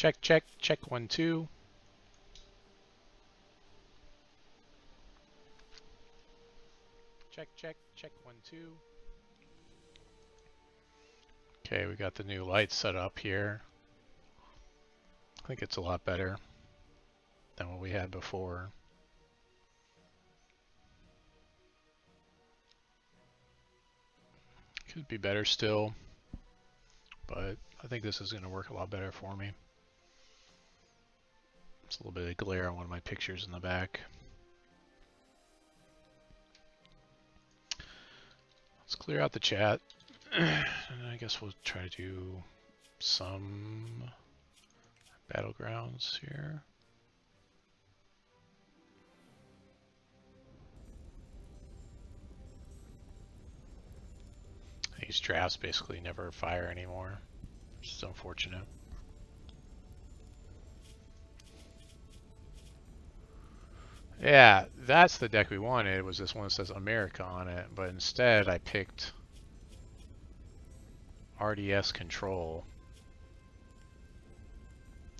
Check, check, check 1, 2. Check, check, check 1, 2. Okay, we got the new light set up here. I think it's a lot better than what we had before. Could be better still, but I think this is going to work a lot better for me. It's a little bit of glare on one of my pictures in the back. Let's clear out the chat. And I guess we'll try to do some battlegrounds here. These drafts basically never fire anymore, which is unfortunate. Yeah, that's the deck we wanted, was this one that says America on it, but instead I picked RDS Control.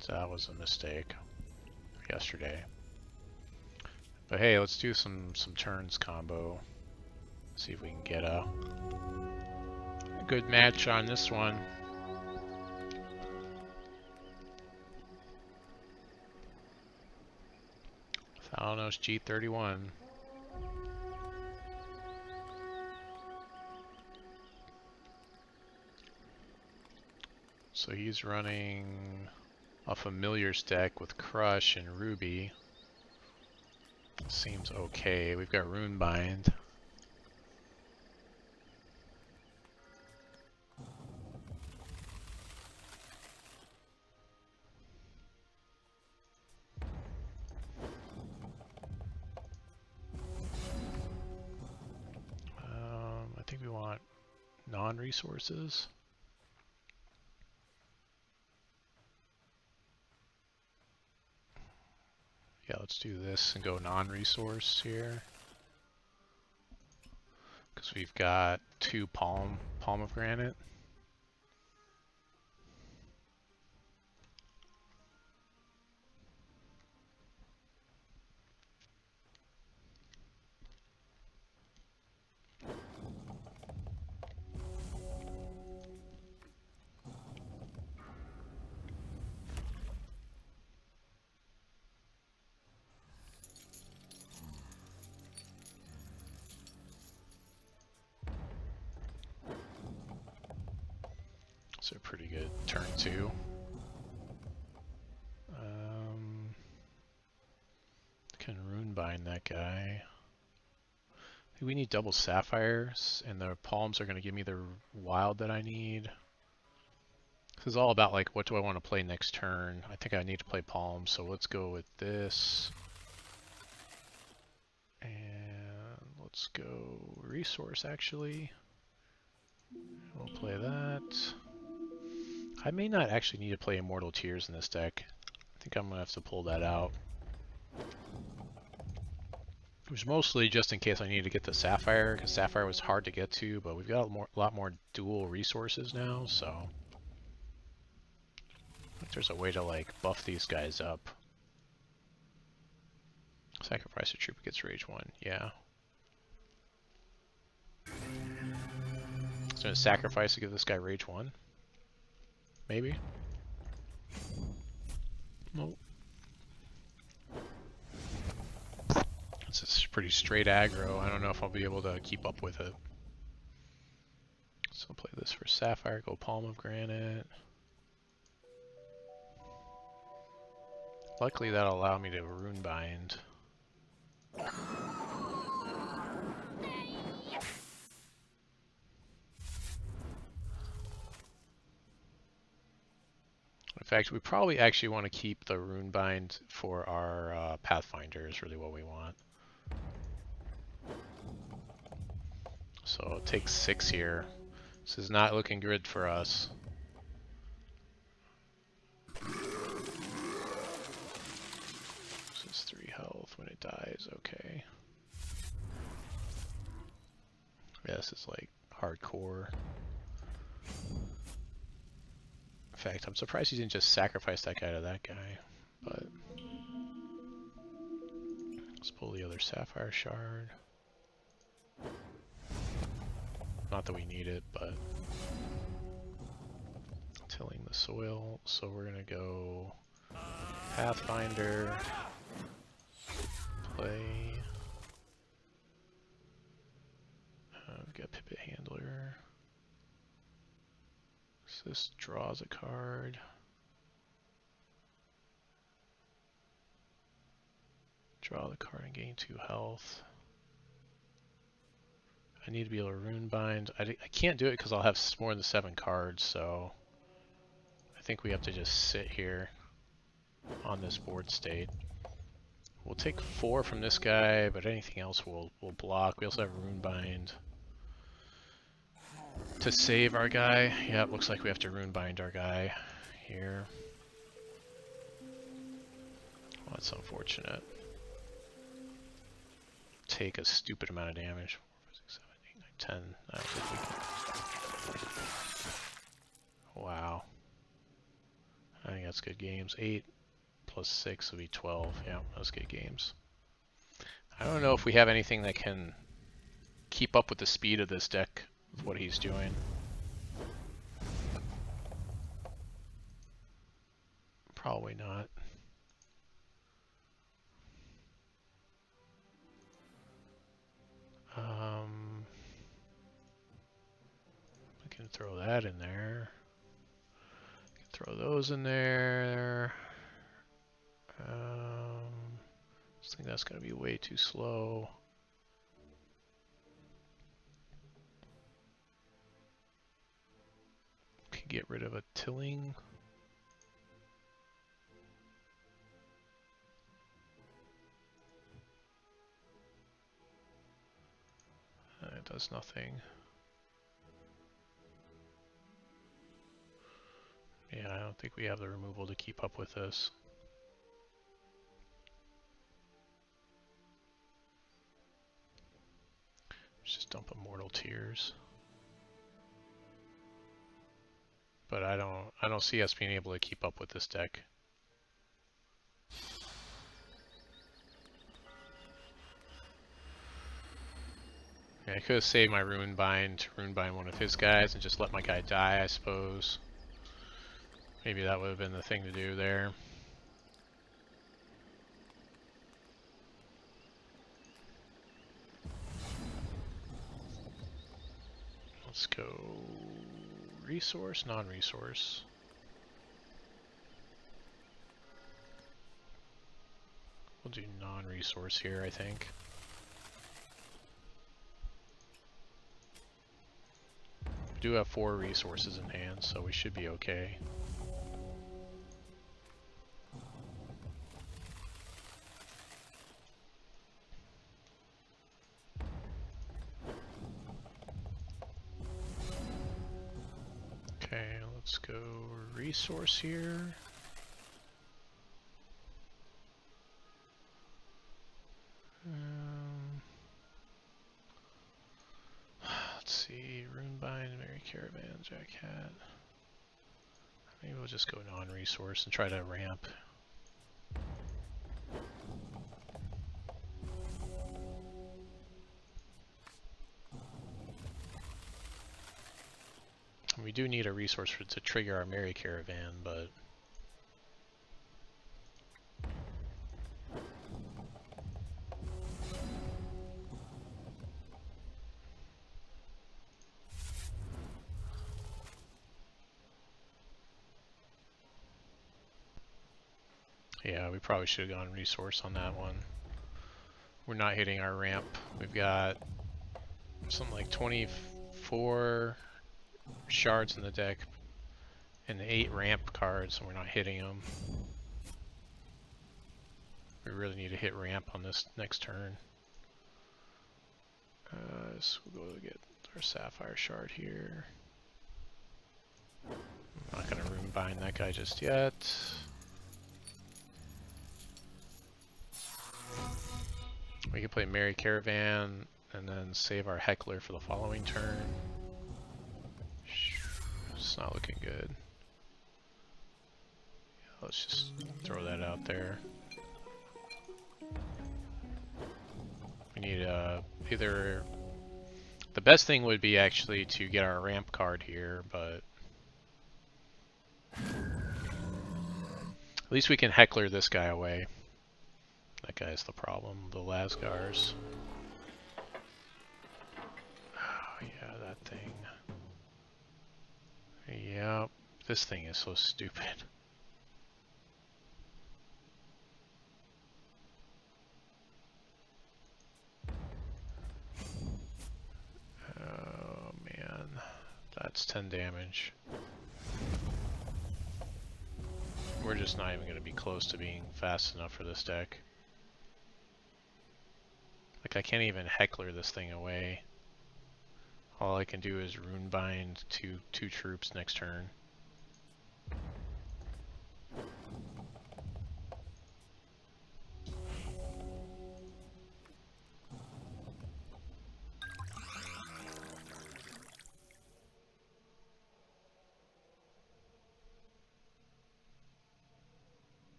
So that was a mistake yesterday. But hey, let's do some turns combo. See if we can get a good match on this one. Thalanos G31. So he's running a Familiars deck with Crush and Ruby. Seems okay. We've got Runebind. I think we want non-resources. Yeah, let's do this and go non-resource here. Because we've got 2 pomegranate. So pretty good turn 2. Can Runebind that guy. We need double sapphires, and the palms are going to give me the wild that I need. This is all about like, what do I want to play next turn? I think I need to play palms, so let's go with this. And let's go resource actually. We'll play that. I may not actually need to play Immortal Tears in this deck. I think I'm going to have to pull that out. It was mostly just in case I need to get the Sapphire, because Sapphire was hard to get to, but we've got a lot more dual resources now, so I think there's a way to like buff these guys up. Sacrifice a troop gets rage 1, yeah. So sacrifice to give this guy rage 1? Maybe? Nope. This is pretty straight aggro. I don't know if I'll be able to keep up with it. So I'll play this for Sapphire, go Pomegranate. Luckily that'll allow me to Runebind. In fact, we probably actually want to keep the Runebind for our Pathfinder is really what we want. So it takes 6 here. This is not looking good for us. This is 3 health when it dies, okay. Yeah, this is like hardcore. In fact, I'm surprised he didn't just sacrifice that guy to that guy, but let's pull the other Sapphire Shard. Not that we need it, but tilling the soil, so we're gonna go Pathfinder, play. We've got Pipit Handler. So this draws a card. Draw the card and gain 2 health. I need to be able to rune bind. I can't do it because I'll have more than 7 cards, so I think we have to just sit here on this board state. We'll take 4 from this guy, but anything else we'll block. We also have rune bind to save our guy. Yeah, it looks like we have to rune bind our guy here. Well, that's unfortunate. Take a stupid amount of damage. 4, 5, 6, 7, 8, 9, 10. I don't think we can. Wow. I think that's good games. 8 plus 6 would be 12. Yeah, that's good games. I don't know if we have anything that can keep up with the speed of this deck with what he's doing. Probably not. I can throw that in there. I can throw those in there. I think that's going to be way too slow. Could get rid of a tilling. It does nothing. Yeah, I don't think we have the removal to keep up with this. Let's just dump Immortal Tears. But I don't see us being able to keep up with this deck. Yeah, I could have saved my Rune Bind to Rune Bind one of his guys and just let my guy die, I suppose. Maybe that would have been the thing to do there. Let's go resource, non-resource. We'll do non-resource here, I think. We do have 4 resources in hand, so we should be okay. Okay, let's go resource here. Let's see, Runebind, Merry Caravan, Jack Hat. Maybe we'll just go non-resource and try to ramp. We do need a resource to trigger our Merry Caravan, but yeah, we probably should have gone resource on that one. We're not hitting our ramp. We've got something like 24 shards in the deck and 8 ramp cards, and we're not hitting them. We really need to hit ramp on this next turn. So we'll go to get our Sapphire Shard here. I'm not going to Rune Bind that guy just yet. We can play Merry Caravan and then save our Heckler for the following turn. It's not looking good. Let's just throw that out there. We need either... The best thing would be actually to get our ramp card here, but... At least we can heckler this guy away. That guy's the problem, the Lasgars. Oh yeah, that thing. Yep, this thing is so stupid. Oh man, that's 10 damage. We're just not even going to be close to being fast enough for this deck. Like, I can't even heckler this thing away. All I can do is runebind two troops next turn.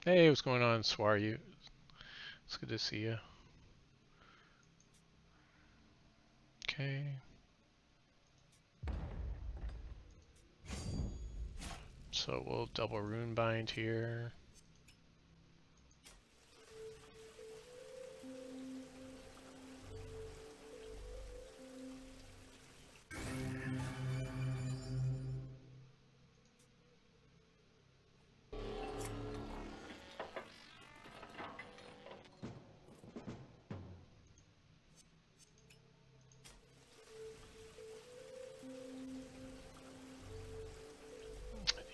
Hey, what's going on, Swar? It's good to see you. Okay. So we'll double runebind here.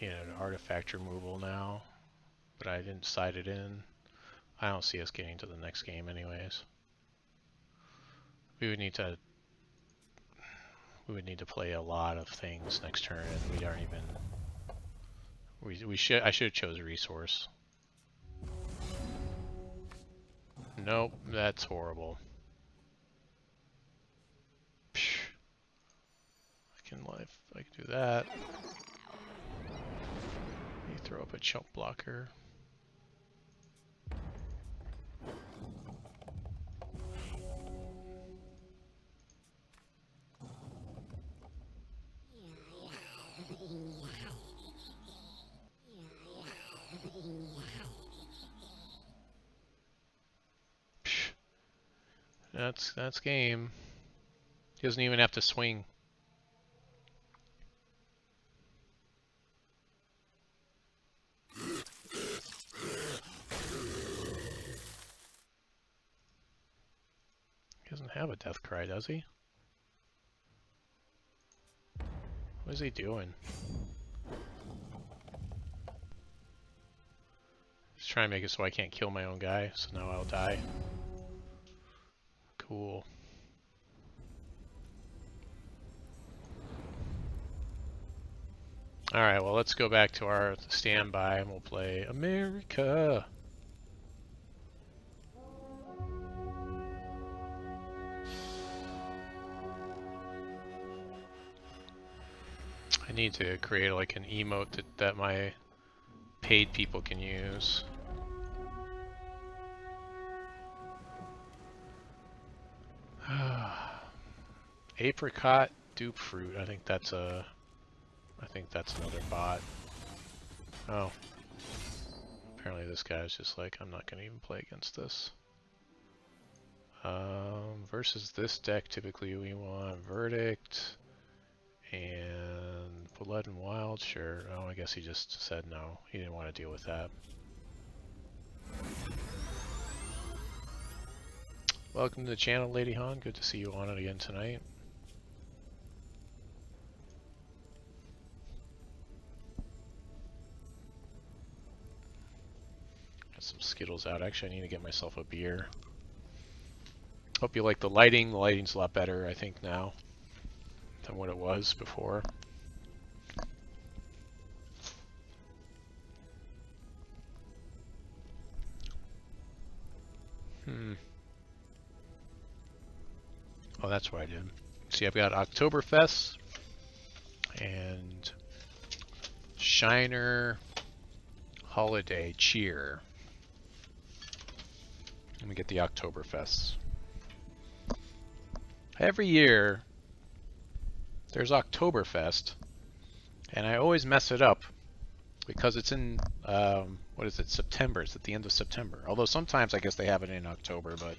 An artifact removal now, but I didn't side it in. I don't see us getting to the next game anyways. We would need to play a lot of things next turn, and we aren't even. I should have chose a resource. Nope, that's horrible. Psh. I can do that. You throw up a chump blocker. Psh. That's game. He doesn't even have to swing. He doesn't have a death cry, does he? What is he doing? He's trying to make it so I can't kill my own guy, so now I'll die. Cool. Alright, well, let's go back to our standby and we'll play America. I need to create like an emote that my paid people can use. Apricot dupe fruit. I think that's another bot. Oh. Apparently this guy's just like, I'm not gonna even play against this. Versus this deck, typically we want Verdict and Blood and Wild. Sure. Oh, I guess he just said no. He didn't want to deal with that. Welcome to the channel, Lady Han. Good to see you on it again tonight. Got some Skittles out. Actually, I need to get myself a beer. Hope you like the lighting. The lighting's a lot better, I think, now than what it was before. Oh, that's what I did. See, I've got Oktoberfest and Shiner, holiday cheer. Let me get the Oktoberfest. Every year, there's Oktoberfest, and I always mess it up because it's in, what is it, September. It's at the end of September. Although sometimes I guess they have it in October, but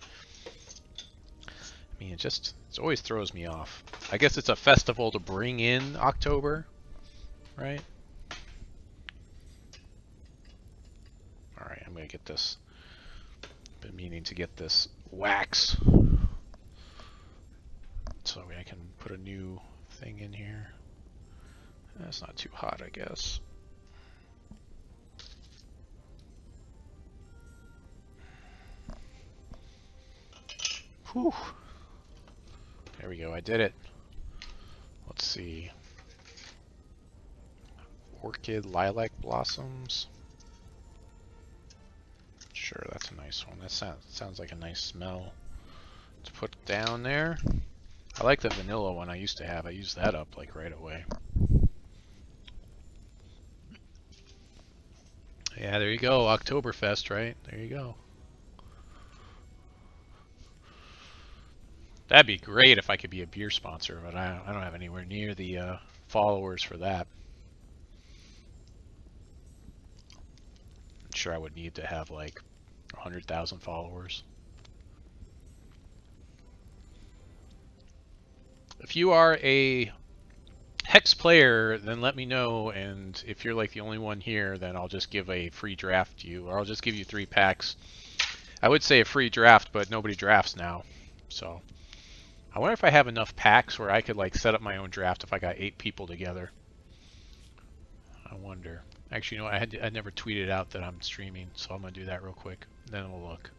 I mean, it always throws me off. I guess it's a festival to bring in October, right? Alright, I'm gonna get this. Been meaning to get this wax. So I can put a new thing in here. That's not too hot, I guess. Whew. There we go, I did it. Let's see. Orchid lilac blossoms. Sure, that's a nice one. That sounds like a nice smell to put down there. I like the vanilla one I used to have. I used that up like right away. Yeah, there you go. Oktoberfest, right? There you go. That'd be great if I could be a beer sponsor, but I don't have anywhere near the followers for that. I'm sure I would need to have like 100,000 followers. If you are a Hex player, then let me know, and if you're like the only one here, then I'll just give a free draft to you, or I'll just give you 3 packs. I would say a free draft, but nobody drafts now, so I wonder if I have enough packs where I could like set up my own draft if I got 8 people together. I wonder. Actually, you know, I never tweeted out that I'm streaming, so I'm gonna do that real quick. Then we'll look.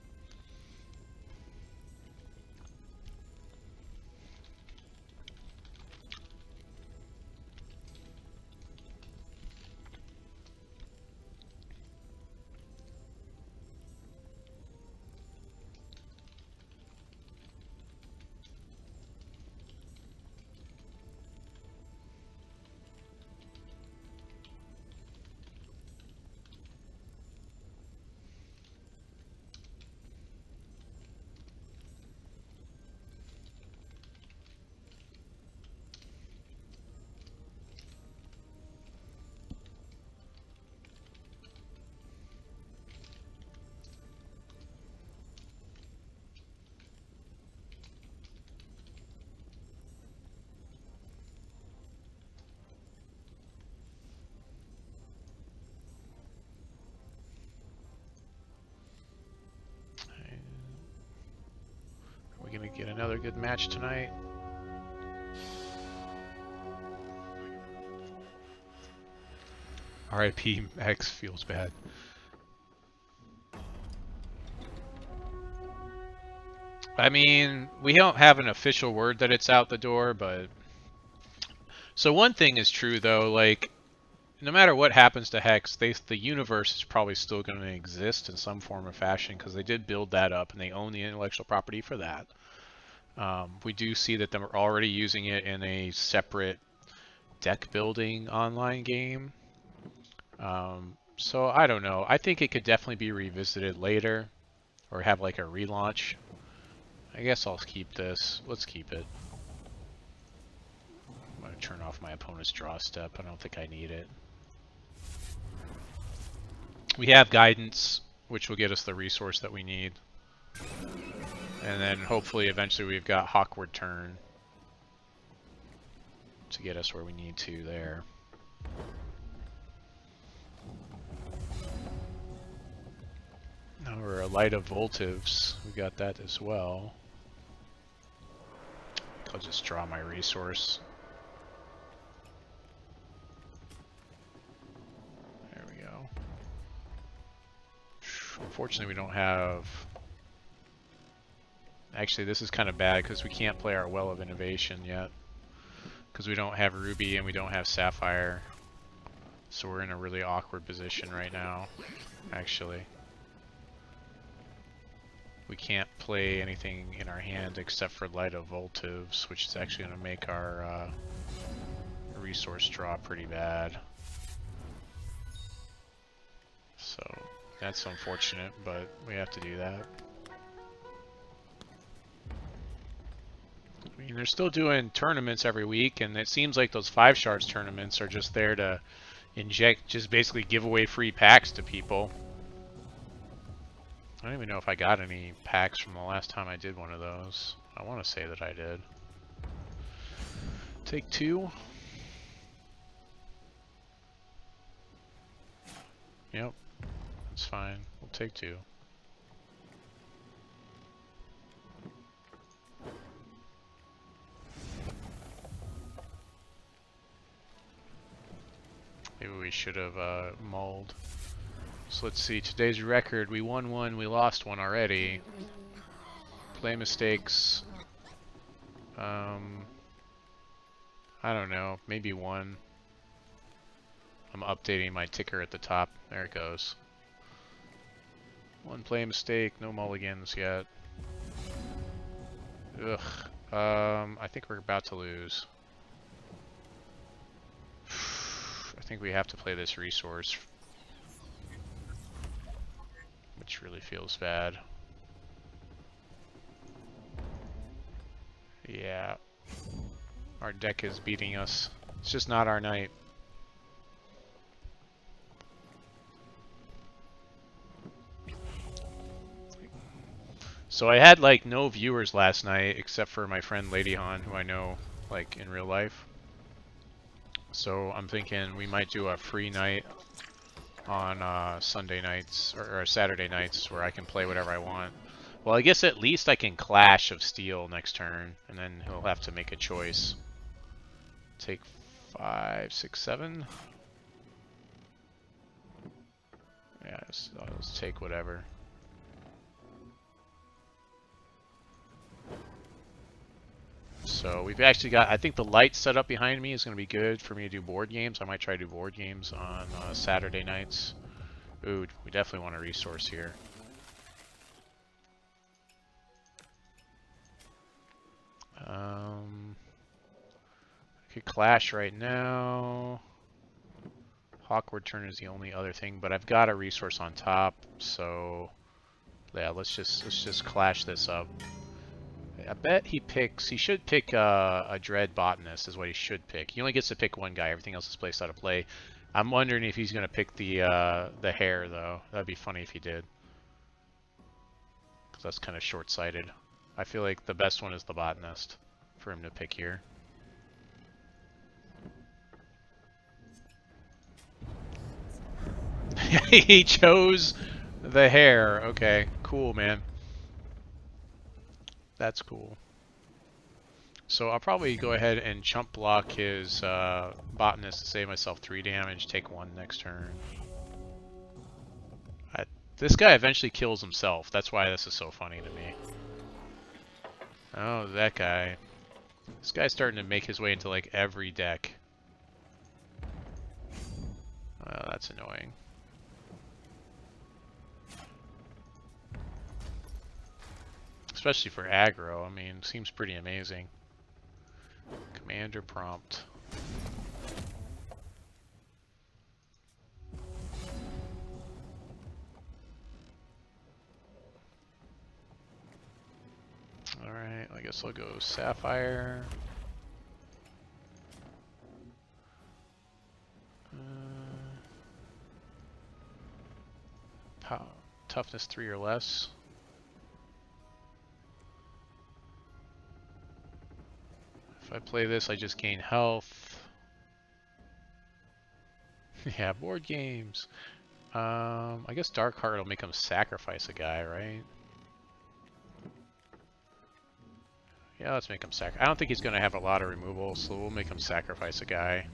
Are we gonna get another good match tonight? RIP X feels bad. I mean, we don't have an official word that it's out the door, but... So one thing is true, though, like, no matter what happens to Hex, the universe is probably still going to exist in some form or fashion, because they did build that up, and they own the intellectual property for that. We do see that they're already using it in a separate deck building online game. So I don't know. I think it could definitely be revisited later, or have like a relaunch. I guess I'll keep this. Let's keep it. I'm going to turn off my opponent's draw step. I don't think I need it. We have guidance, which will get us the resource that we need. And then hopefully eventually we've got Hawkward Turn to get us where we need to there. Now we're a Light of Voltives. We got that as well. I'll just draw my resource. There we go. Unfortunately, we don't have... Actually, this is kind of bad because we can't play our Well of Innovation yet. Because we don't have Ruby and we don't have Sapphire. So we're in a really awkward position right now, actually. We can't play anything in our hand except for Light of Voltives, which is actually going to make our resource draw pretty bad. That's unfortunate, but we have to do that. I mean, they're still doing tournaments every week, and it seems like those 5 shards tournaments are just there to inject, just basically give away free packs to people. I don't even know if I got any packs from the last time I did one of those. I want to say that I did. Take 2. Yep, that's fine. We'll take 2. Maybe we should have mulled. So let's see, today's record, we won 1, we lost 1 already. Play mistakes. I don't know, maybe 1. I'm updating my ticker at the top. There it goes. 1 play mistake, no mulligans yet. Ugh. I think we're about to lose. I think we have to play this resource, which really feels bad. Yeah. Our deck is beating us. It's just not our night. So I had like no viewers last night except for my friend Lady Han, who I know like in real life. So I'm thinking we might do a free night on Sunday nights or Saturday nights where I can play whatever I want. Well, I guess at least I can Clash of Steel next turn, and then he'll have to make a choice. Take 5, 6, 7. Yeah, let's take whatever. So we've actually got, I think the light set up behind me is going to be good for me to do board games. I might try to do board games on Saturday nights. Ooh, we definitely want a resource here. I could Clash right now. Hawkward Turn is the only other thing, but I've got a resource on top, so yeah, let's just Clash this up. I bet he should pick a Dread Botanist is what he should pick. He only gets to pick 1 guy, everything else is placed out of play. I'm wondering if he's going to pick the Hare, though. That'd be funny if he did. Because that's kind of short-sighted. I feel like the best one is the Botanist for him to pick here. He chose the Hare. Okay, cool, man. That's cool. So I'll probably go ahead and chump block his Botanist to save myself 3 damage, take 1 next turn. This guy eventually kills himself. That's why this is so funny to me. Oh, that guy. This guy's starting to make his way into like every deck. Oh, that's annoying. Especially for aggro, I mean, seems pretty amazing. Commander prompt. Alright, I guess I'll go Sapphire. Toughness 3 or less. If I play this, I just gain health. Yeah, board games. I guess Dark Heart will make him sacrifice a guy, right? Yeah, let's make him sacrifice. I don't think he's going to have a lot of removal, so we'll make him sacrifice a guy.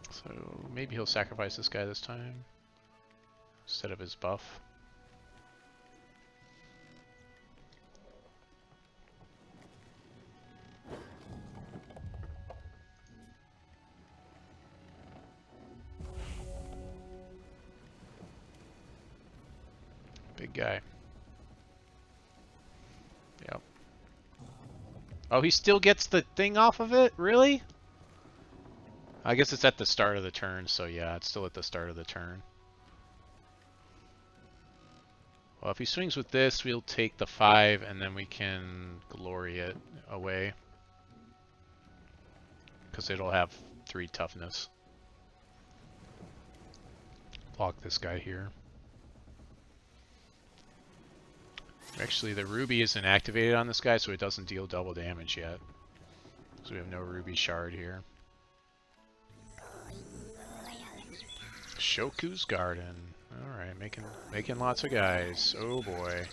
So maybe he'll sacrifice this guy this time instead of his buff. Big guy. Yep. Oh, he still gets the thing off of it? Really? I guess it's at the start of the turn, so yeah, it's still at the start of the turn. Well, if he swings with this, we'll take the 5, and then we can glory it away. Because it'll have 3 toughness. Block this guy here. Actually, the ruby isn't activated on this guy, so it doesn't deal double damage yet. So we have no ruby shard here. Shoku's Garden. Alright, making lots of guys. Oh boy.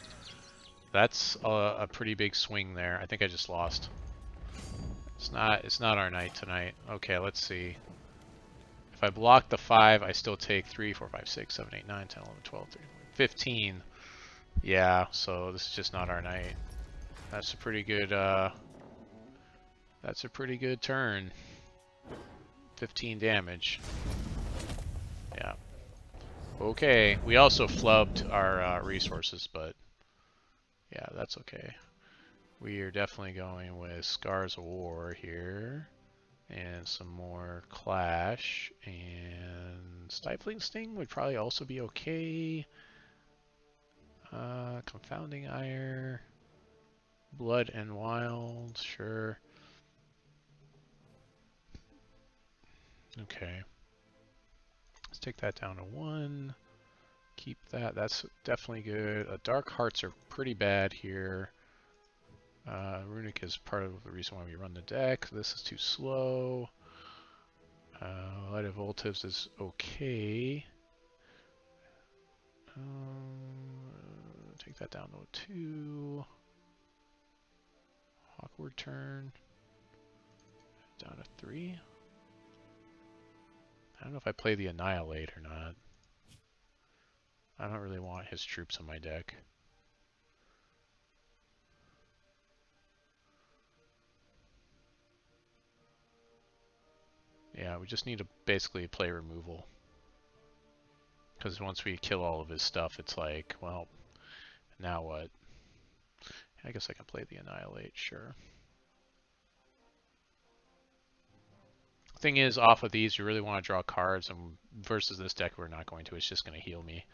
That's a pretty big swing there. I think I just lost. It's not our night tonight. Okay, let's see. If I block the 5, I still take 3, 4, 5, 6, 7, 8, 9, 10, 11, 12, 13, 15. Yeah, so this is just not our night. That's a pretty good turn. 15 damage. Yeah. Okay, we also flubbed our resources, but yeah, that's okay. We are definitely going with Scars of War here. And some more Clash. And Stifling Sting would probably also be okay. Confounding Ire. Blood and Wild, sure. Okay. Let's take that down to 1. Keep that. That's definitely good. Dark Hearts are pretty bad here. Runic is part of the reason why we run the deck. This is too slow. Light of Voltives is okay. Take that down to 2. Awkward turn. Down to 3. I don't know if I play the Annihilate or not. I don't really want his troops on my deck. Yeah, we just need to basically play removal. Because once we kill all of his stuff, it's like, well, now what? I guess I can play the Annihilate, sure. Thing is, off of these, you really want to draw cards, and versus this deck, we're not going to. It's just going to heal me.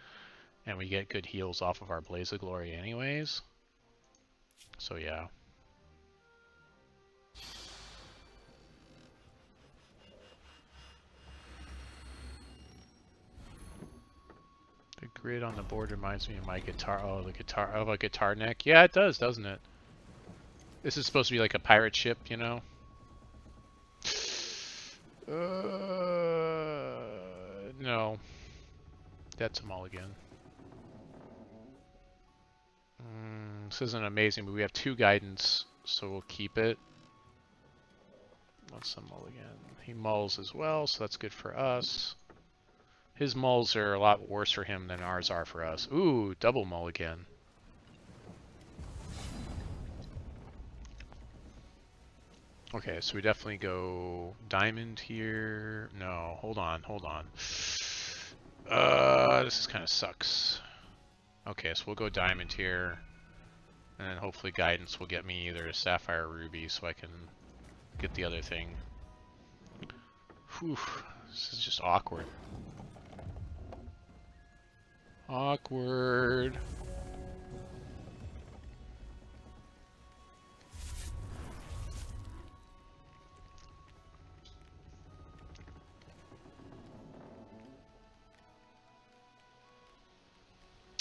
And we get good heals off of our Blaze of Glory anyways. So yeah. The grid on the board reminds me of my guitar. Oh, the guitar of a guitar neck. Yeah, it does, doesn't it? This is supposed to be like a pirate ship, you know? No. That's a mulligan. This isn't amazing, but we have 2 guidance, so we'll keep it. That's a mulligan. He mulls as well, so that's good for us. His mulls are a lot worse for him than ours are for us. Ooh, double mulligan. Okay, so we definitely go diamond here. No, hold on. This kind of sucks. Okay, so we'll go diamond here. And then hopefully guidance will get me either a sapphire or ruby so I can get the other thing. Whew, this is just awkward. Awkward.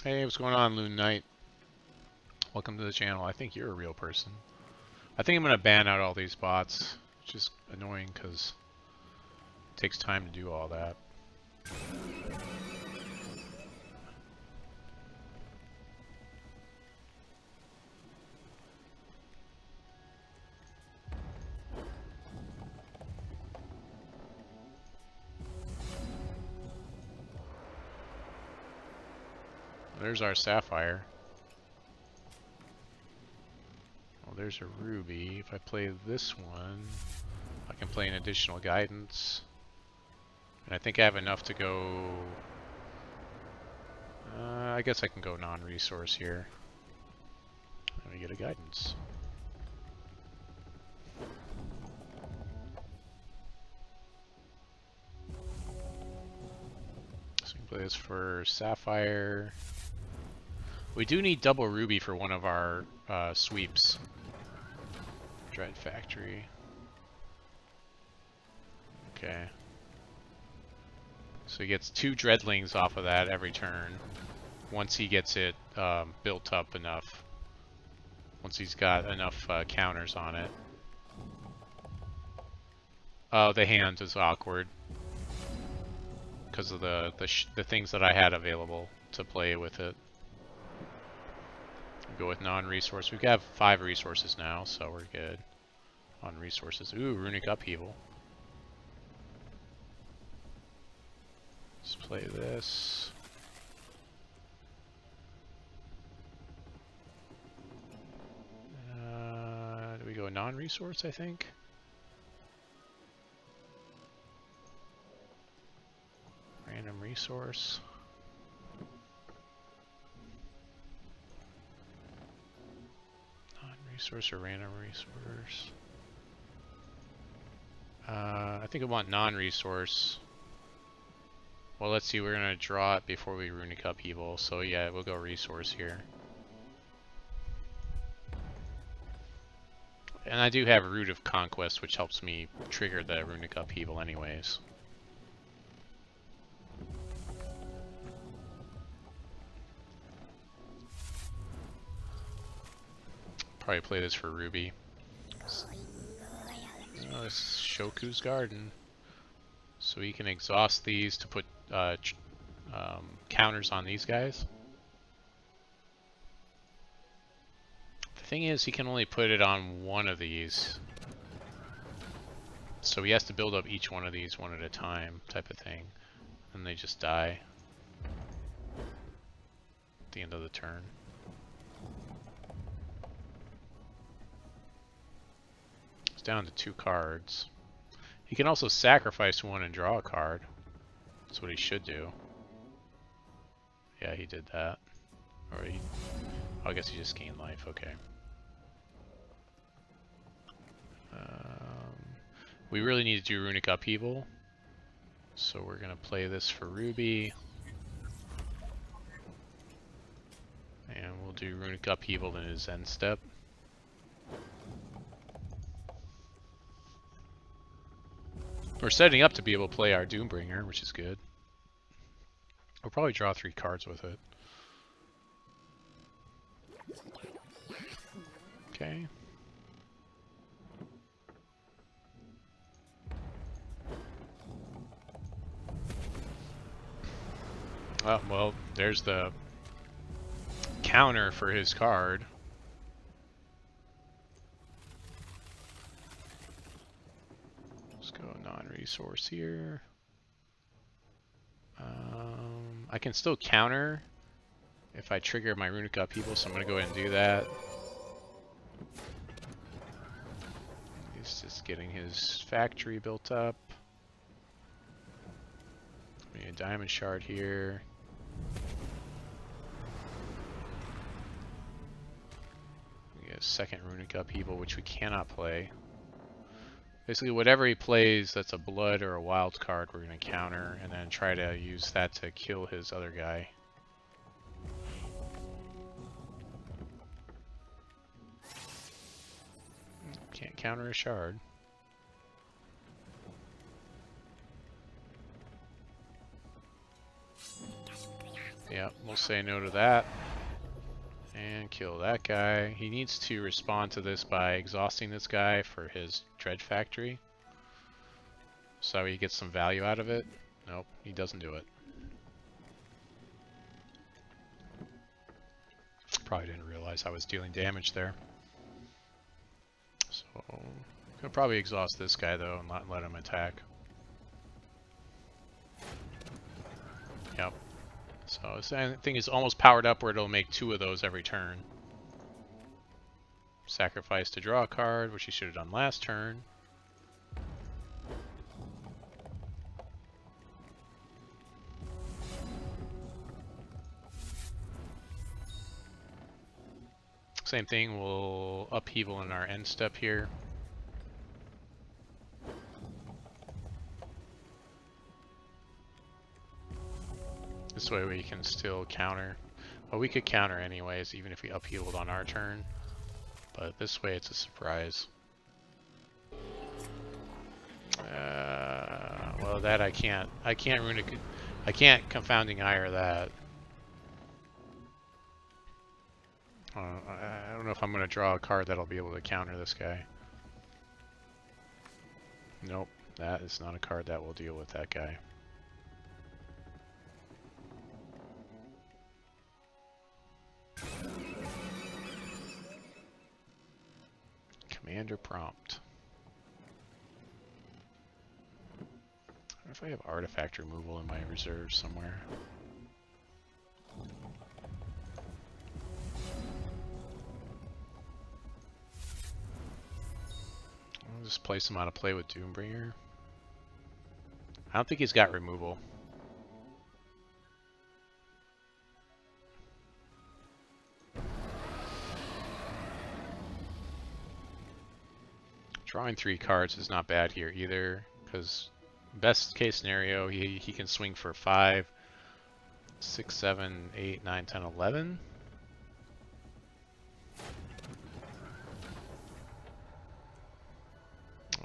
Hey, what's going on, Loon Knight? Welcome to the channel. I think you're a real person. I think I'm going to ban out all these bots, which is annoying because it takes time to do all that. There's our sapphire. Well, there's a ruby. If I play this one, I can play an additional guidance. And I think I have enough to go... I guess I can go non-resource here. Let me get a guidance. Play this for Sapphire. We do need double ruby for one of our sweeps. Dread Factory. Okay. So he gets 2 dreadlings off of that every turn. Once he gets it built up enough. Once he's got enough counters on it. Oh, the hand is awkward. Because of the things that I had available to play with it. Go with non-resource. We have 5 resources now, so we're good on resources. Ooh, runic upheaval. Let's play this. Do we go non-resource, I think? Random resource. Non-resource or random resource? I think I want non-resource. Well, let's see, we're gonna draw it before we runic upheaval, so yeah, we'll go resource here. And I do have a Root of Conquest, which helps me trigger the runic upheaval anyways. Probably play this for Ruby. Oh, this is Shoku's Garden. So we can exhaust these to put counters on these guys. The thing is, he can only put it on one of these. So he has to build up each one of these one at a time, type of thing. And they just die at the end of the turn. It's down to 2 cards. He can also sacrifice one and draw a card. That's what he should do. Yeah, he did that. Or he... Oh, I guess he just gained life, okay. We really need to do Runic Upheaval. So we're going to play this for Ruby. And we'll do Runic Upheaval in his end step. We're setting up to be able to play our Doombringer, which is good. We'll probably draw 3 cards with it. Okay. Oh, well, there's the counter for his card. Let's go non-resource here. I can still counter if I trigger my Runic Upheaval, so I'm going to go ahead and do that. He's just getting his factory built up. We need a diamond shard here. We get a second Runic Upheaval, which we cannot play. Basically, whatever he plays that's a blood or a wild card, we're going to counter and then try to use that to kill his other guy. Can't counter a shard. Yeah, we'll say no to that. And kill that guy. He needs to respond to this by exhausting this guy for his Dread Factory. So he gets some value out of it. Nope, he doesn't do it. Probably didn't realize I was dealing damage there. So, I'm gonna probably exhaust this guy though and not let him attack. Yep. So this thing is almost powered up where it'll make 2 of those every turn. Sacrifice to draw a card, which he should have done last turn. Same thing, we'll upheaval in our end step here. This way we can still counter. Well, we could counter anyways, even if we uphealed on our turn. But this way it's a surprise. Well, that I can't rune I can't Confounding Ire that. I don't know if I'm going to draw a card that'll be able to counter this guy. Nope, that is not a card that will deal with that guy. Commander Prompt. I wonder if I have artifact removal in my reserves somewhere. I'll just place him out of play with Doombringer. I don't think he's got removal. Drawing 3 cards is not bad here either, because best case scenario, he can swing for 5, 6, 7, 8, 9, 10, 11.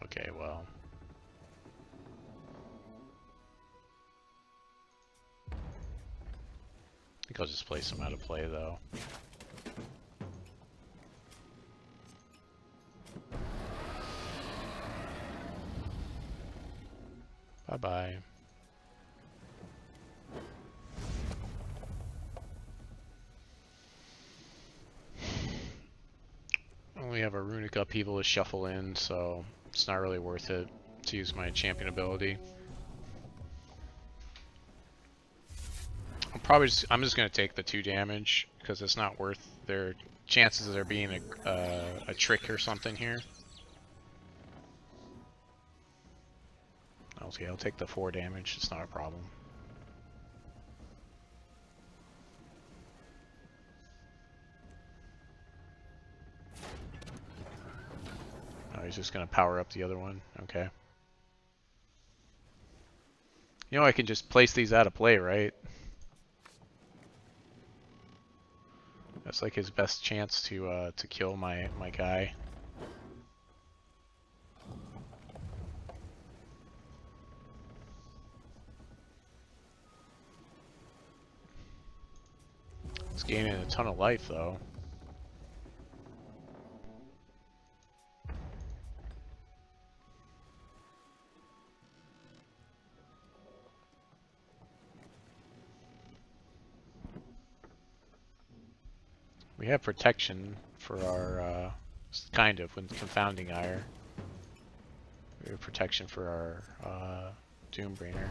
Okay, well. I think I'll just place him out of play though. Bye-bye. Only have a Runic Upheaval to shuffle in, so it's not really worth it to use my champion ability. I'm just gonna take the 2 damage because it's not worth their chances of there being a trick or something here. Okay, I'll take the 4 damage, it's not a problem. Oh, he's just gonna power up the other one, okay. You know, I can just place these out of play, right? That's like his best chance to kill my guy. He's gaining a ton of life, though. We have protection for our, kind of, with Confounding Ire. We have protection for our Doombringer.